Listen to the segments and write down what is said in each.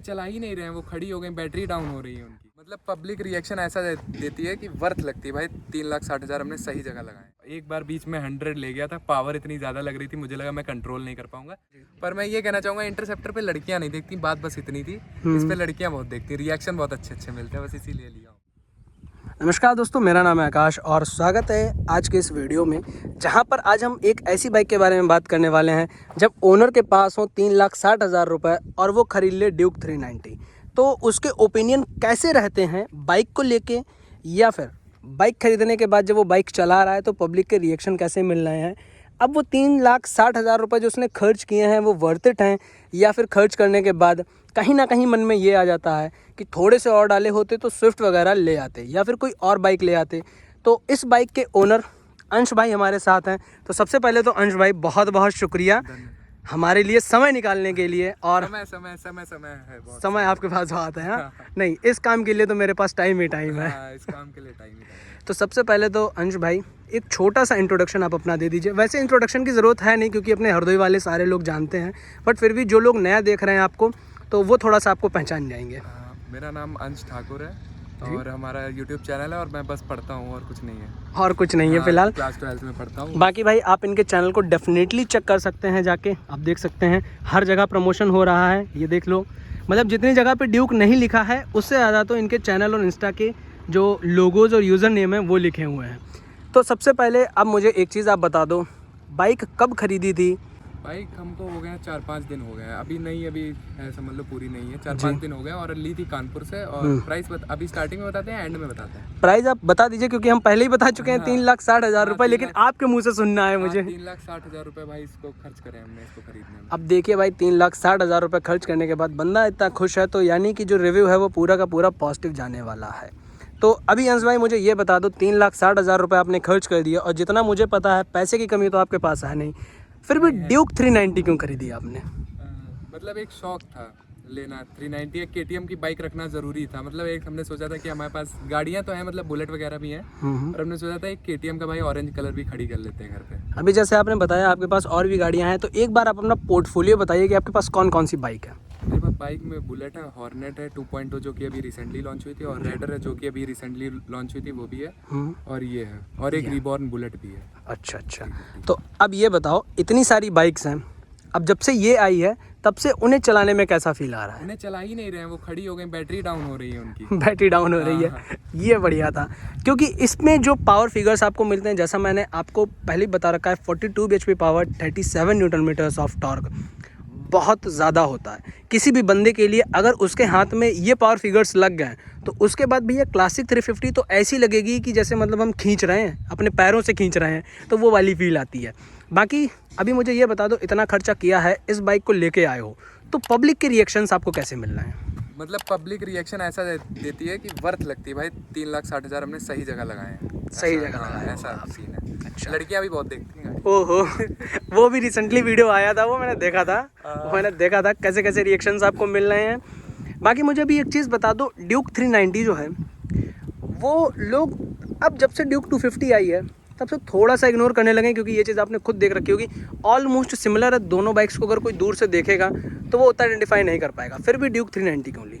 चला ही नहीं रहे हैं, वो खड़ी हो गई, बैटरी डाउन हो रही है उनकी। मतलब पब्लिक रिएक्शन ऐसा देती है कि वर्थ लगती है भाई। 3,60,000 हमने सही जगह लगाए। एक बार बीच में 100 ले गया था, पावर इतनी ज़्यादा लग रही थी, मुझे लगा मैं कंट्रोल नहीं कर पाऊंगा। पर मैं ये कहना चाहूँगा, इंटरसेप्टर पे लड़कियाँ नहीं देखती, बात बस इतनी थी। इस पे लड़कियाँ बहुत देखती, रिएक्शन बहुत अच्छे अच्छे मिलते हैं, बस इसीलिए लिया। नमस्कार दोस्तों, मेरा नाम है आकाश और स्वागत है आज के इस वीडियो में, जहां पर आज हम एक ऐसी बाइक के बारे में बात करने वाले हैं जब ओनर के पास हो 3,60,000 रुपये और वो खरीद ले ड्यूक 390, तो उसके ओपिनियन कैसे रहते हैं बाइक को लेके, या फिर बाइक खरीदने के बाद जब वो बाइक चला रहा है तो पब्लिक के रिएक्शन कैसे मिल रहे हैं। अब वो 3,60,000 रुपये जो उसने खर्च किए हैं वो वर्थ इट हैं, या फिर खर्च करने के बाद कहीं ना कहीं मन में ये आ जाता है कि थोड़े से और डाले होते तो स्विफ्ट वगैरह ले आते या फिर कोई और बाइक ले आते। तो इस बाइक के ओनर अंश भाई हमारे साथ हैं। तो सबसे पहले तो अंश भाई बहुत बहुत शुक्रिया हमारे लिए समय निकालने के लिए। और समय है बहुत। समय आपके पास बहुत है। हाँ नहीं, इस काम के लिए तो मेरे पास टाइम ही टाइम है। इस काम के लिए टाइम ही टाइम है। तो सबसे पहले तो अंश भाई एक छोटा सा इंट्रोडक्शन आप अपना दे दीजिए। वैसे इंट्रोडक्शन की ज़रूरत है नहीं क्योंकि अपने हरदोई वाले सारे लोग जानते हैं, बट फिर भी जो लोग नया देख रहे हैं आपको, तो वो थोड़ा सा आपको पहचान जाएंगे। मेरा नाम अंश ठाकुर है और हमारा यूट्यूब चैनल है और मैं बस पढ़ता हूँ और कुछ नहीं है। और कुछ नहीं है फिलहाल, क्लास 12 में पढ़ता हूँ। बाकी भाई आप इनके चैनल को डेफिनेटली चेक कर सकते हैं, जाके आप देख सकते हैं हर जगह प्रमोशन हो रहा है। ये देख लो, मतलब जितनी जगह पे ड्यूक नहीं लिखा है उससे ज़्यादा तो इनके चैनल और इंस्टा के जो लोगोज और यूज़र नेम है वो लिखे हुए हैं। तो सबसे पहले अब मुझे एक चीज़ आप बता दो, बाइक कब खरीदी थी? बाइक हमको हो गया 4-5 दिन हो गए, अभी नहीं, अभी है समझ लो पूरी नहीं है, 4-5 दिन हो गए और ली थी कानपुर से। और प्राइस अभी स्टार्टिंग में बताते हैं, एंड में बताते हैं। प्राइस आप बता दीजिए क्योंकि हम पहले ही बता चुके हैं 3,60,000 रुपये, लेकिन आपके मुंह से सुनना है मुझे। 3,60,000 रुपये भाई इसको खर्च करें हमने, इसको खरीदने में। अब देखिए भाई, 3,60,000 रुपये खर्च करने के बाद बंदा इतना खुश है, तो यानी कि जो रिव्यू है वो पूरा का पूरा पॉजिटिव जाने वाला है। तो अभी अंश भाई मुझे ये बता दो, 3,60,000 रुपये आपने खर्च कर दिया और जितना मुझे पता है पैसे की कमी तो आपके पास है नहीं, फिर भी ड्यूक 390 क्यों खरीदी आपने? मतलब एक शौक था लेना 390। एक KTM की बाइक रखना ज़रूरी था। मतलब एक हमने सोचा था कि हमारे पास गाड़ियाँ तो हैं, मतलब बुलेट वगैरह भी हैं, और हमने सोचा था एक KTM का भाई ऑरेंज कलर भी खड़ी कर लेते हैं घर पे। अभी जैसे आपने बताया आपके पास और भी गाड़ियाँ हैं, तो एक बार आप अपना पोर्टफोलियो बताइए कि आपके पास कौन कौन सी बाइक है। मेरे पास बाइक में बुलेट है, हॉर्नेट है 2.0 जो कि अभी रिसेंटली लॉन्च हुई थी, और रेडर है जो कि अभी रिसेंटली लॉन्च हुई थी, वो भी है, और ये है, और एक रिबॉर्न बुलेट भी है। अच्छा, तो अब ये बताओ, इतनी सारी बाइक्स हैं, अब जब से ये आई है तब से उन्हें चलाने में कैसा फील आ रहा है? उन्हें चला ही नहीं रहे हैं, वो खड़ी हो गई, बैटरी डाउन हो रही है उनकी। बैटरी डाउन हो रही है, ये बढ़िया था क्योंकि इसमें जो पावर फिगर्स आपको मिलते हैं, जैसा मैंने आपको पहले ही बता रखा है, 42 bhp power, 37 newton metres of torque, बहुत ज़्यादा होता है किसी भी बंदे के लिए। अगर उसके हाथ में ये पावर फिगर्स लग गए तो उसके बाद भैया क्लासिक 350 तो ऐसी लगेगी कि जैसे मतलब हम खींच रहे हैं, अपने पैरों से खींच रहे हैं, तो वो वाली फील आती है। बाकी अभी मुझे ये बता दो, इतना खर्चा किया है, इस बाइक को लेके आए हो, तो पब्लिक के रिएक्शंस आपको कैसे मिल रहे हैं? मतलब पब्लिक रिएक्शन ऐसा देती है कि वर्थ लगती है भाई। 3,60,000 हमने सही जगह लगाए हैं। सही जगह लगाए, ऐसा सीन है। अच्छा। लड़कियां भी बहुत देखती हैं। ओहो वो भी रिसेंटली वीडियो आया था, वो मैंने देखा था कैसे कैसे रिएक्शंस आपको मिल रहे हैं। बाकी मुझे भी एक चीज़ बता दो, ड्यूक 390 जो है वो लोग अब जब से ड्यूक 250 आई है तब से थोड़ा सा इग्नोर करने लगे, क्योंकि ये चीज़ आपने खुद देख रखी होगी, ऑलमोस्ट सिमिलर है दोनों बाइक्स को। अगर कोई दूर से देखेगा तो वो उतना आइडेंटिफाई नहीं कर पाएगा। फिर भी ड्यूक 390 क्यों ली?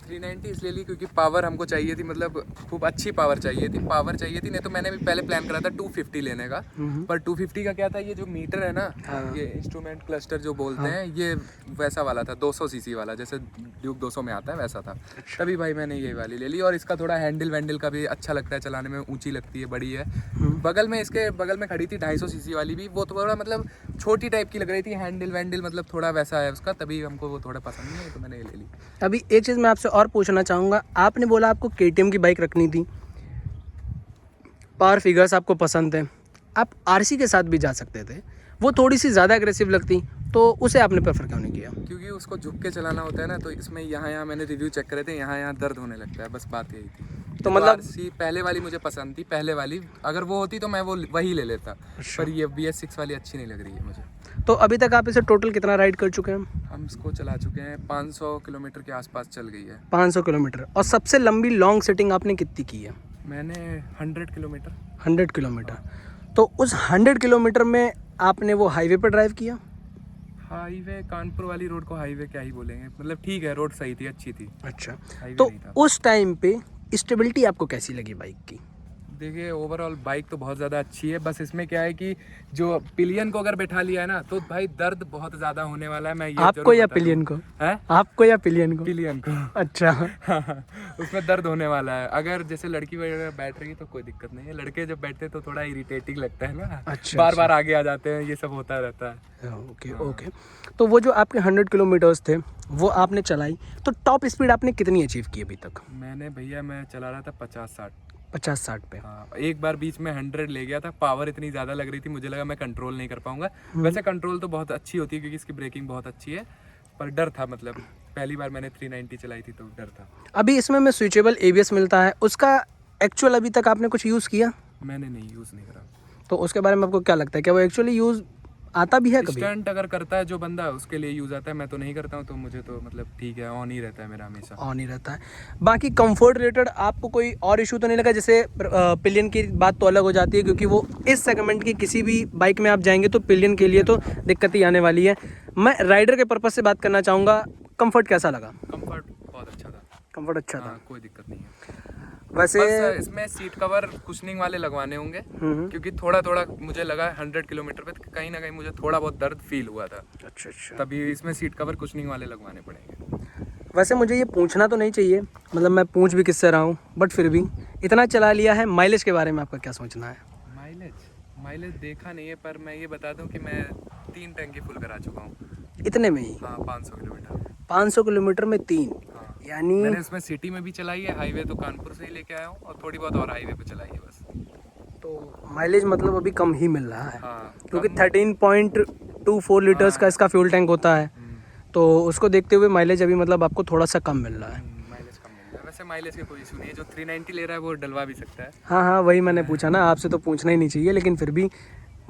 390 इसलिए ली क्योंकि पावर हमको चाहिए थी, मतलब खूब अच्छी पावर चाहिए थी, नहीं तो मैंने भी पहले प्लान करा था 250 लेने का। पर 250 का क्या था, ये जो मीटर है ना, ये इंस्ट्रूमेंट क्लस्टर जो बोलते हैं, ये वैसा वाला था, 200 सीसी वाला, जैसे ड्यूक 200 में आता है वैसा था। तभी भाई मैंने ये वाली ले ली। और इसका थोड़ा हैंडल वैंडल का भी अच्छा लगता है चलाने में, ऊंची लगती है, बड़ी है। इसके बगल में खड़ी थी 250 सीसी वाली भी, वो थोड़ा मतलब छोटी टाइप की लग रही थी, हैंडल वैंडल मतलब थोड़ा वैसा है उसका, तभी हमको वो थोड़ा पसंद नहीं है, तो मैंने ये ले ली। अभी एक चीज़ मैं आपसे और पूछना चाहूँगा, आपने बोला आपको KTM की बाइक रखनी थी, पावर फिगर्स आपको पसंद है, आप RC के साथ भी जा सकते थे, वो थोड़ी सी ज़्यादा एग्रेसिव लगती, तो उसे आपने प्रेफर क्यों नहीं किया? क्योंकि उसको झुक के चलाना होता है ना, तो इसमें यहाँ मैंने रिव्यू चेक करे थे, यहाँ दर्द होने लगता है, बस बात यही थी। तो मतलब RC पहले वाली मुझे पसंद थी, पहले वाली, अगर वो होती तो मैं वही ले लेता। पर ये BS6 वाली अच्छी नहीं लग रही है मुझे। तो अभी तक आप इसे टोटल कितना राइड कर चुके हैं? हम इसको चला चुके हैं 500 किलोमीटर के आसपास चल गई है। 500 किलोमीटर। और सबसे लंबी लॉन्ग सिटिंग आपने कितनी की है? मैंने 100 किलोमीटर। 100 किलोमीटर। तो उस 100 किलोमीटर में आपने वो हाईवे पर ड्राइव किया? हाईवे कानपुर वाली रोड को हाईवे क्या ही बोलेंगे, मतलब ठीक है, रोड सही थी, अच्छी थी। अच्छा, हाईवे तो नहीं था। उस टाइम पे स्टेबिलिटी आपको कैसी लगी बाइक की? देखिए ओवरऑल बाइक तो बहुत ज़्यादा अच्छी है, बस इसमें क्या है कि जो पिलियन को अगर बैठा लिया है ना तो भाई दर्द बहुत ज़्यादा होने वाला है। मैं ये आपको जरूर या बता दूं। पिलियन को? हैं? आपको या पिलियन को? पिलियन को। अच्छा। उसमें दर्द होने वाला है। अगर जैसे लड़की वगैरह बैठ रही है तो कोई दिक्कत नहीं है, लड़के जब बैठते हैं तो थोड़ा इरिटेटिंग लगता है ना। अच्छा, बार बार आगे आ जाते हैं, ये सब होता रहता है। Okay okay. तो वो जो आपके 100 किलोमीटर्स थे वो आपने चलाई, तो टॉप स्पीड आपने कितनी अचीव की अभी तक? मैंने भैया मैं चला रहा था 50-60। 50-60 पे? हाँ, एक बार बीच में 100 ले गया था, पावर इतनी ज़्यादा लग रही थी, मुझे लगा मैं कंट्रोल नहीं कर पाऊंगा। वैसे कंट्रोल तो बहुत अच्छी होती है क्योंकि इसकी ब्रेकिंग बहुत अच्छी है, पर डर था, मतलब पहली बार मैंने 390 चलाई थी तो डर था। अभी इसमें में स्विचेबल एबीएस मिलता है, उसका एक्चुअल अभी तक आपने कुछ यूज़ किया? मैंने नहीं यूज़ नहीं करा। तो उसके बारे में आपको क्या लगता है, क्या वो एक्चुअली यूज़ आता भी है कभी? स्टंट अगर करता है जो बंदा उसके लिए यूज़ आता है, मैं तो नहीं करता हूँ, तो मुझे तो मतलब ठीक है, ऑन ही रहता है मेरा हमेशा। ऑन ही रहता है। बाकी कंफर्ट रिलेटेड आपको कोई और इशू तो नहीं लगा? जैसे पिलियन की बात तो अलग हो जाती है क्योंकि वो इस सेगमेंट की किसी भी बाइक में आप जाएंगे तो पिलियन के लिए तो दिक्कत ही आने वाली है। मैं राइडर के पर्पज़ से बात करना चाहूँगा, कंफर्ट कैसा लगा? कंफर्ट बहुत अच्छा था। कंफर्ट अच्छा था? हाँ, कोई दिक्कत नहीं है। वैसे बस इसमें सीट कवर कुशनिंग वाले लगवाने होंगे, क्योंकि थोड़ा थोड़ा मुझे लगा 100 किलोमीटर पे कहीं ना कहीं मुझे थोड़ा बहुत दर्द फील हुआ था, अच्छा अच्छा। तभी इसमें सीट कवर कुशनिंग वाले लगवाने पड़ेंगे। वैसे मुझे ये पूछना तो नहीं चाहिए, मतलब मैं पूछ भी किससे रहा हूँ, बट फिर भी इतना चला लिया है, माइलेज के बारे में आपका क्या सोचना है? माइलेज देखा नहीं है, पर मैं ये बता दूं कि मैं 3 टैंकी फुल करा चुका हूँ। इतने में ही? हाँ, 500 किलोमीटर। 500 किलोमीटर में 3? हाँ, यानी मैंने उसमें सिटी में भी चलाई है, हाईवे तो कानपुर से ही लेके आया हूँ, और थोड़ी बहुत और हाईवे पे चलाई है बस। तो माइलेज मतलब अभी कम ही मिल रहा है? हाँ, क्योंकि 13.24 लीटर्स का इसका फ्यूल टैंक होता है, तो उसको देखते हुए माइलेज अभी मतलब आपको थोड़ा सा कम मिल रहा है। माइलेज कम मिल रहा है। वैसे माइलेज का कोई इशू नहीं है, जो 390 ले रहा है वो डलवा भी सकता है। हाँ हाँ, वही मैंने पूछा ना, आपसे तो पूछना ही नहीं चाहिए, लेकिन फिर भी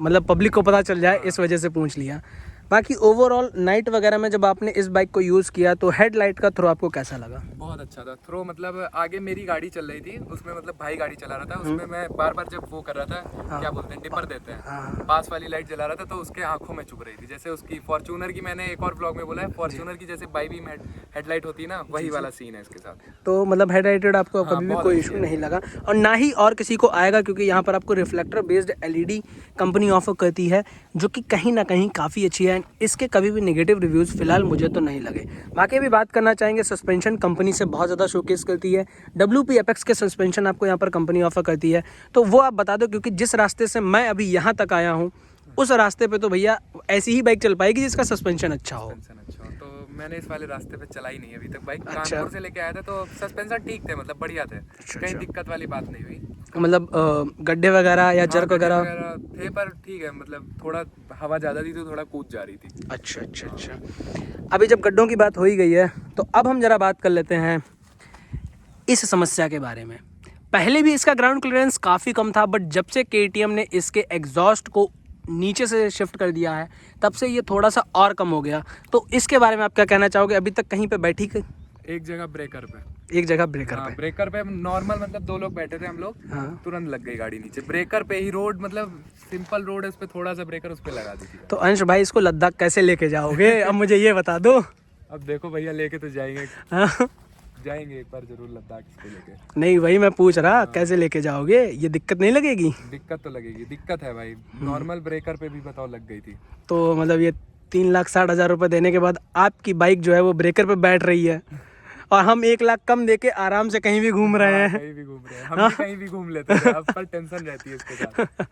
मतलब पब्लिक को पता चल जाए इस वजह से पूछ लिया। बाकी ओवरऑल नाइट वगैरह में जब आपने इस बाइक को यूज़ किया तो हेडलाइट का थ्रो आपको कैसा लगा? बहुत अच्छा था थ्रो, मतलब आगे मेरी गाड़ी चल रही थी, उसमें मतलब भाई गाड़ी चला रहा था, उसमें मैं बार बार जब वो कर रहा था, क्या बोलते हैं, डिपर देते हैं, पास वाली लाइट जला रहा था, तो उसके आंखों में चुभ रही थी। जैसे उसकी फॉर्च्यूनर की, मैंने एक और व्लॉग में बोला है, फॉर्च्यूनर की जैसे बाई बीम हेडलाइट होती है ना, वही वाला सीन है इसके साथ। तो मतलब हेडलाइटेड आपको हाँ, कभी भी बहुत कोई अच्छी इशू है। नहीं लगा, और ना ही और किसी को आएगा, क्योंकि यहाँ पर आपको reflector based LED company offer करती है, जो कि कहीं ना कहीं काफ़ी अच्छी है। इसके कभी भी नेगेटिव रिव्यूज़ फिलहाल मुझे तो नहीं लगे। बाकी भी बात करना चाहेंगे, सस्पेंशन कंपनी से बहुत ज़्यादा शोकेस करती है, WP एपेक्स के सस्पेंशन आपको यहाँ पर कंपनी ऑफर करती है, तो वो आप बता दो, क्योंकि जिस रास्ते से मैं अभी यहाँ तक आया हूँ उस रास्ते पे तो भैया ऐसी ही बाइक चल पाएगी जिसका सस्पेंशन अच्छा हो। अच्छा हो, तो मैंने इस वाले रास्ते पे चलाई नहीं अभी तक बाइक। अच्छा। कानपुर से लेके आया था तो सस्पेंसर ठीक थे, मतलब बढ़िया थे, कहीं अच्छा। दिक्कत वाली बात नहीं हुई। मतलब गड्ढे वगैरह या हाँ, जर्क गड्ढे वगैरह? वगैरह थे, पर ठीक है, मतलब थोड़ा हवा ज़्यादा थी तो थोड़ा कूद जा रही थी। अच्छा अच्छा अच्छा। अभी जब गड्ढों की बात हो ही गई है तो अब हम जरा बात कर लेते हैं इस समस्या के बारे में। पहले भी इसका ग्राउंड क्लियरेंस काफ़ी कम था, बट जब से KTM ने इसके एग्जॉस्ट को नीचे से शिफ्ट कर दिया है तब से ये थोड़ा सा और कम हो गया। तो इसके बारे में आप क्या कहना चाहोगे? अभी तक कहीं पे बैठी एक जगह ब्रेकर पे, एक जगह ब्रेकर हाँ, पे? ब्रेकर पे नॉर्मल, मतलब 2 लोग बैठे थे हम लोग, हाँ। तुरंत लग गई गाड़ी नीचे ब्रेकर पे ही। रोड मतलब सिंपल रोड है, उस पे थोड़ा सा ब्रेकर उस पे लगा दी थी। तो अंश भाई, इसको लद्दाख कैसे लेके जाओगे अब मुझे ये बता दो। अब देखो भैया, लेके तो जाएंगे, हाँ? जाएंगे एक बार जरूर लद्दाख इसको लेके। नहीं, वही मैं पूछ रहा, कैसे लेके जाओगे? ये दिक्कत नहीं लगेगी? दिक्कत तो लगेगी, दिक्कत है भाई, नॉर्मल ब्रेकर पे भी बताओ लग गई थी। तो मतलब ये 3,60,000 रुपये देने के बाद आपकी बाइक जो है वो ब्रेकर पे बैठ रही है, और हम 1 लाख कम देके आराम से कहीं भी घूम रहे हैं। कहीं भी घूम रहे हैं हम, भी कहीं भी घूम लेते हैं, अब पर टेंशन रहती है इसके साथ।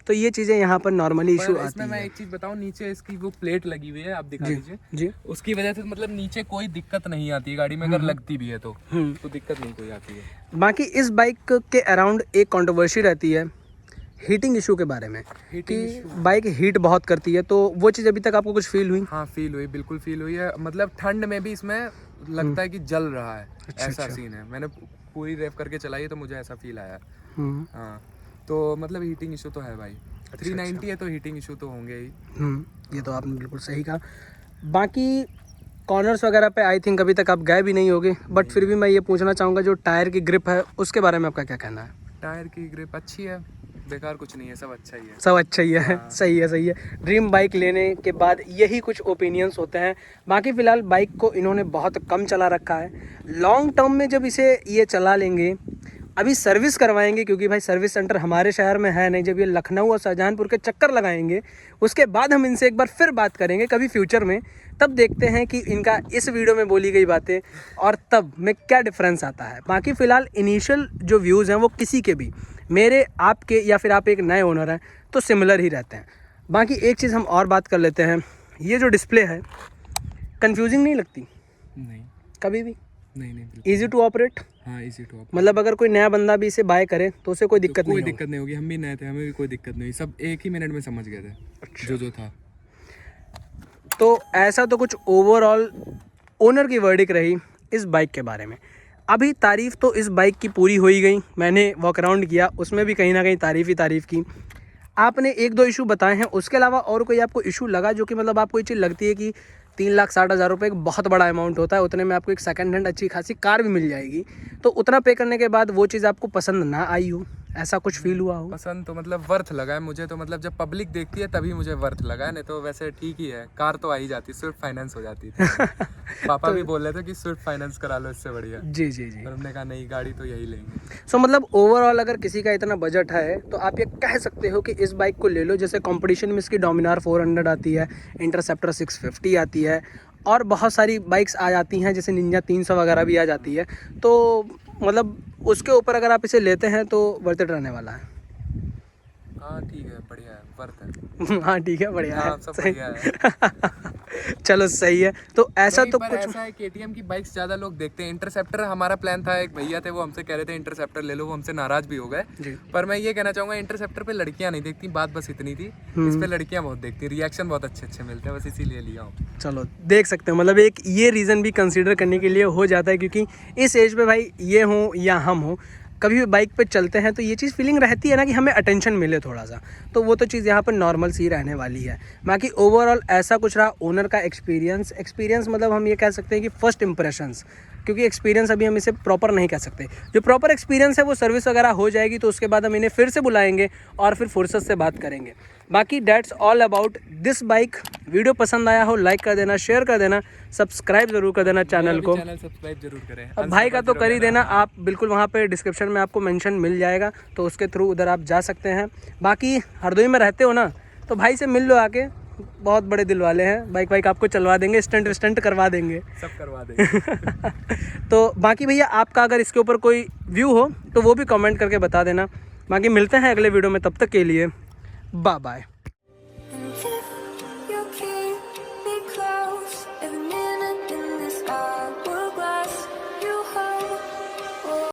तो ये चीज़ें यहाँ पर नॉर्मली इशू पर आती इसमें मैं है। एक चीज बताऊं, नीचे इसकी वो प्लेट लगी हुई है, आप दिखा दीजिए। जी। उसकी वजह से मतलब नीचे कोई दिक्कत नहीं आती है गाड़ी में, अगर लगती भी है तो दिक्कत नहीं कोई आती है। बाकी इस बाइक के अराउंड एक कंट्रोवर्सी रहती है हीटिंग इशू के बारे में, कि बाइक हीट बहुत करती है, तो वो चीज़ अभी तक आपको कुछ फील हुई? हाँ, फील हुई, बिल्कुल फील हुई है, मतलब ठंड में भी इसमें लगता है कि जल रहा है। अच्छा, ऐसा अच्छा। सीन है, मैंने पूरी रेव करके चलाई है तो मुझे ऐसा फील आया। हम्म। हाँ, तो मतलब हीटिंग इशू तो है भाई। 390 है तो हीटिंग इशू तो होंगे ही। ये तो आपने बिल्कुल सही कहा। बाकी कॉर्नर्स वगैरह पे आई थिंक अभी तक आप गए भी नहीं होगे, बट फिर भी मैं ये पूछना चाहूँगा, जो टायर की ग्रिप है उसके बारे में आपका क्या कहना है? टायर की ग्रिप अच्छी है, बेकार कुछ नहीं है, सब अच्छा ही है। सब अच्छा ही है। सही है, सही है। ड्रीम बाइक लेने के बाद यही कुछ ओपिनियंस होते हैं। बाकी फ़िलहाल बाइक को इन्होंने बहुत कम चला रखा है। लॉन्ग टर्म में जब इसे ये चला लेंगे, अभी सर्विस करवाएंगे, क्योंकि भाई सर्विस सेंटर हमारे शहर में है नहीं। जब ये लखनऊ और शाहजहांपुर के चक्कर लगाएंगे, उसके बाद हम इनसे एक बार फिर बात करेंगे कभी फ्यूचर में। तब देखते हैं कि इनका इस वीडियो में बोली गई बातें और तब में क्या डिफरेंस आता है। बाकी फ़िलहाल इनिशियल जो व्यूज़ हैं वो किसी के भी, मेरे, आपके, या फिर आप एक नए ओनर हैं तो सिमिलर ही रहते हैं। बाकी एक चीज़ हम और बात कर लेते हैं, ये जो डिस्प्ले है कंफ्यूजिंग नहीं लगती नहीं, कभी भी? नहीं, ईजी टू ऑपरेट? हाँ, इजी टू ऑपरेट। मतलब अगर कोई नया बंदा भी इसे बाय करे तो उसे कोई दिक्कत कोई नहीं दिक्कत नहीं होगी, हम भी नए थे, हमें भी कोई दिक्कत नहीं हुई, सब एक ही मिनट में समझ गए थे। अच्छा। जो था। तो ऐसा तो कुछ ओवरऑल ओनर की वर्डिक रही इस बाइक के बारे में। अभी तारीफ़ तो इस बाइक की पूरी हो ही गई। मैंने वॉक अराउंड किया, उसमें भी कहीं ना कहीं तारीफ़ ही तारीफ़ की। आपने एक दो इशू बताए हैं, उसके अलावा और कोई आपको इशू लगा जो कि मतलब आपको ये चीज़ लगती है कि 3,60,000 रुपये एक बहुत बड़ा अमाउंट होता है, उतने में आपको एक सेकंड हैंड अच्छी खासी कार भी मिल जाएगी, तो उतना पे करने के बाद वो चीज़ आपको पसंद ना आई हो, ऐसा कुछ फील हुआ हो? पसंद तो मतलब वर्थ लगा है मुझे, तो मतलब जब पब्लिक देखती है तभी मुझे वर्थ लगा है, नहीं तो वैसे ठीक ही है। कार तो आ ही जाती, स्विफ्ट फाइनेंस हो जाती थी। पापा भी बोल रहे थे कि स्विफ्ट फाइनेंस करा लो, इससे बढ़िया। जी जी जी। पर हमने कहा नहीं, गाड़ी तो यही लेंगे। सो मतलब ओवरऑल अगर किसी का इतना बजट है तो आप ये कह सकते हो कि इस बाइक को ले लो। जैसे कंपटीशन में इसकी डोमिनार 400 आती है, इंटरसेप्टर 650 आती है, और बहुत सारी बाइक्स आ जाती हैं, जैसे निंजा 300 वगैरह भी आ जाती है। तो मतलब उसके ऊपर अगर आप इसे लेते हैं तो वर्थ इट रहने वाला है। हाँ ठीक है, बढ़िया है, वर्थ है। हाँ ठीक है, बढ़िया है, हाँ, सब सही। बढ़िया है। चलो सही है। तो ऐसा नहीं, तो पर कुछ ऐसा है KTM की बाइक्स ज़्यादा लोग देखते हैं। इंटरसेप्टर हमारा प्लान था, एक भैया थे वो हमसे कह रहे थे इंटरसेप्टर ले लो, वो हमसे नाराज़ भी हो गए। जी। पर मैं ये कहना चाहूँगा, इंटरसेप्टर पे लड़कियाँ नहीं देखती, बात बस इतनी थी। इस पे लड़कियाँ बहुत देखती, रिएक्शन बहुत अच्छे अच्छे मिलते हैं, बस इसीलिए लिया हूँ। चलो देख सकते हो, मतलब एक ये रीज़न भी कंसीडर करने के लिए हो जाता है, क्योंकि इस एज पे भाई ये हो या हम हो, कभी भी बाइक पे चलते हैं तो ये चीज़ फीलिंग रहती है ना कि हमें अटेंशन मिले थोड़ा सा, तो वो तो चीज़ यहाँ पर नॉर्मल सी रहने वाली है। बाकी ओवरऑल ऐसा कुछ रहा ओनर का एक्सपीरियंस मतलब हम ये कह सकते हैं कि फर्स्ट इंप्रेशंस, क्योंकि एक्सपीरियंस अभी हम इसे प्रॉपर नहीं कह सकते। जो प्रॉपर एक्सपीरियंस है वो सर्विस वगैरह हो जाएगी, तो उसके बाद हम इन्हें फिर से बुलाएंगे और फिर फुर्सत से बात करेंगे। बाकी that's all about this bike. Video पसंद आया हो लाइक कर देना, शेयर कर देना, सब्सक्राइब ज़रूर कर देना चैनल को। चैनल सब्सक्राइब जरूर करें। अब भाई का तो कर ही देना आप, बिल्कुल वहाँ पे डिस्क्रिप्शन में आपको मेंशन मिल जाएगा, तो उसके थ्रू उधर आप जा सकते हैं। बाकी हरदोई में रहते हो ना, तो भाई से मिल लो आके, बहुत बड़े दिल वाले हैं। बाइक आपको चलवा देंगे, स्टंट करवा देंगे, सब करवा देंगे। तो बाकी भैया आपका अगर इसके ऊपर कोई व्यू हो तो वो भी कमेंट करके बता देना। बाकी मिलते हैं अगले वीडियो में, तब तक के लिए बाय बाय।